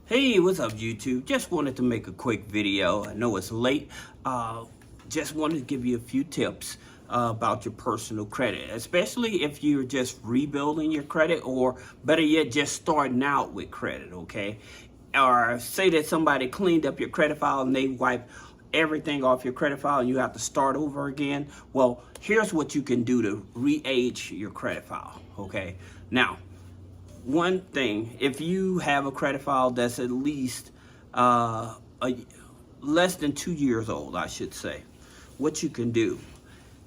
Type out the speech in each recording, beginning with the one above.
Hey, what's up YouTube? Just wanted to make a quick video. I know it's late. Just wanted to give you a few tips about your personal credit, especially if you're just rebuilding your credit, or better yet, just starting out with credit, okay? Or say that somebody cleaned up your credit file and they wiped everything off your credit file and you have to start over again. Well, here's what you can do to re-age your credit file, okay? Now, one thing, if you have a credit file that's at least less than 2 years old, I should say, what you can do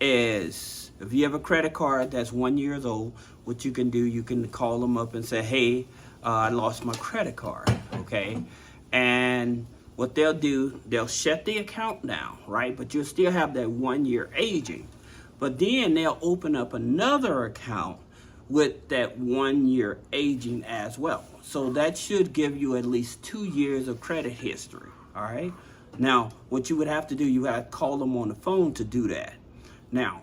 is, if you have a credit card that's 1 year old, what you can do, you can call them up and say, hey, I lost my credit card, okay? And what they'll do, they'll shut the account down, right? But you'll still have that 1 year aging. But then they'll open up another account with that 1 year aging as well. So that should give you at least 2 years of credit history, all right? Now, what you would have to do, you have to call them on the phone to do that. Now,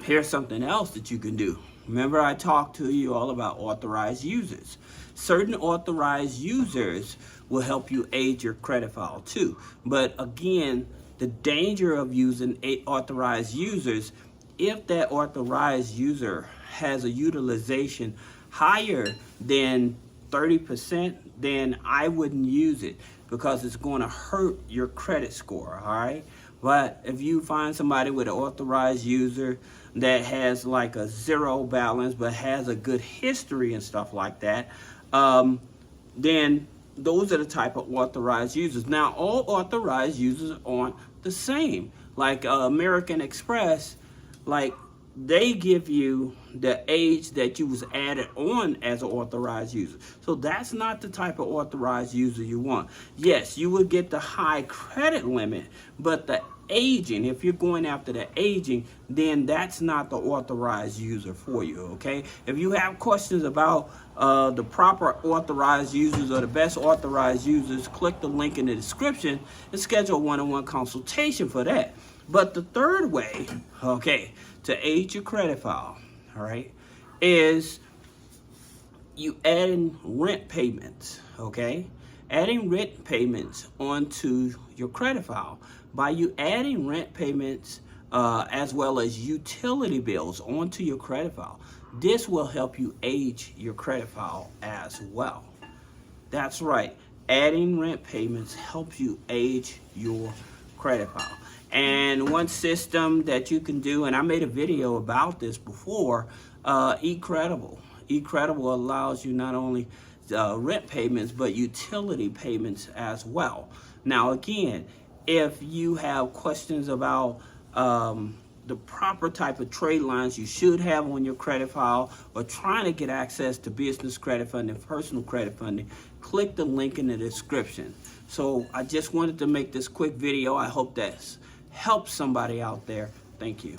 here's something else that you can do. Remember, I talked to you all about authorized users. Certain authorized users will help you age your credit file too. But again, the danger of using authorized users, if that authorized user has a utilization higher than 30%, then I wouldn't use it because it's going to hurt your credit score, all right? But if you find somebody with an authorized user that has like a zero balance but has a good history and stuff like that, then those are the type of authorized users. Now, all authorized users aren't the same. Like American Express, like they give you the age that you was added on as an authorized user. So that's not the type of authorized user you want. Yes, you will get the high credit limit, but the aging, if you're going after the aging, then that's not the authorized user for you, okay? If you have questions about the proper authorized users or the best authorized users, click the link in the description and schedule a one-on-one consultation for that. But the third way, okay, to age your credit file, all right, is you adding rent payments, okay? Adding rent payments onto your credit file. By you adding rent payments as well as utility bills onto your credit file, this will help you age your credit file as well. That's right, adding rent payments helps you age your credit file. And one system that you can do, and I made a video about this before, eCredible. eCredible allows you not only rent payments, but utility payments as well. Now, again, if you have questions about the proper type of trade lines you should have on your credit file, or trying to get access to business credit funding, personal credit funding, click the link in the description. So I just wanted to make this quick video. I hope that's helps somebody out there. Thank you.